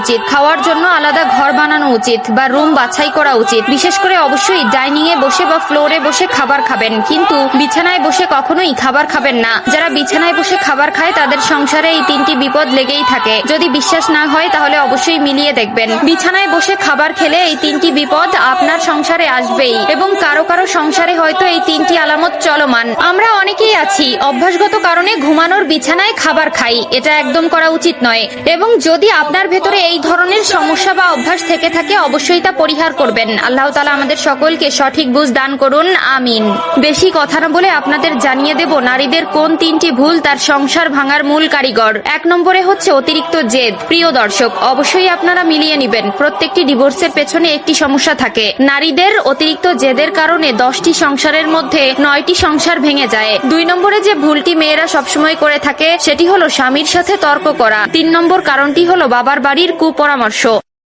উচিত, খাওয়ার জন্য আলাদা ঘর বানানো উচিত বা রুম বাছাই করা উচিত। বিশেষ করে অবশ্যই ডাইনিং এ বসে বা ফ্লোরে বসে খাবার খাবেন, কিন্তু বিছানায় বসে কখনোই খাবার খাবেন না। যারা বিছানায় বসে খাবার খায় তাদের সংসারে এই তিনটি বিপদ লেগেই থাকে। যদি বিশ্বাস না হয় তাহলে অবশ্যই মিলিয়ে দেখবেন। বিছানায় বসে খাবার খেলে এই তিনটি বিপদ আপনার সংসারে আসবেই, এবং কারো কারো সংসারে হয়তো এই তিনটি আলামত চলমান। আমরা অনেকেই আছি অভ্যাসগত কারণে ঘুমানোর বিছানায় খাবার খাই, এটা একদম করা উচিত নয়। এবং যদি আপনার ভেতরে এই ধরনের সমস্যা বা অভ্যাস থেকে থাকে অবশ্যই তা পরিহার করবেন। আল্লাহ তাআলা আমাদের সকলকে সঠিক বুঝ দান করুন, আমিন। বেশি কথা না বলে আপনাদের জানিয়ে দেব নারীদের কোন তিনটি ভুল তার সংসার ভাঙার মূল কারিগর। 1 নম্বরে হচ্ছে অতিরিক্ত জেদ। প্রিয় দর্শক, অবশ্যই আপনারা মিলিয়ে নেবেন, প্রত্যেকটি ডিভোর্সের পেছনে একটি সমস্যা থাকে। নারীদের অতিরিক্ত জেদের কারণে 10টি সংসারের মধ্যে 9টি সংসার ভেঙে যায়। 2 নম্বরে যে ভুলটি মেয়েরা সবসময় করে থাকে সেটি হলো স্বামীর সাথে তর্ক করা। 3 নম্বর কারণটি হলো বাবার বাড়ির কুপরামর্শ।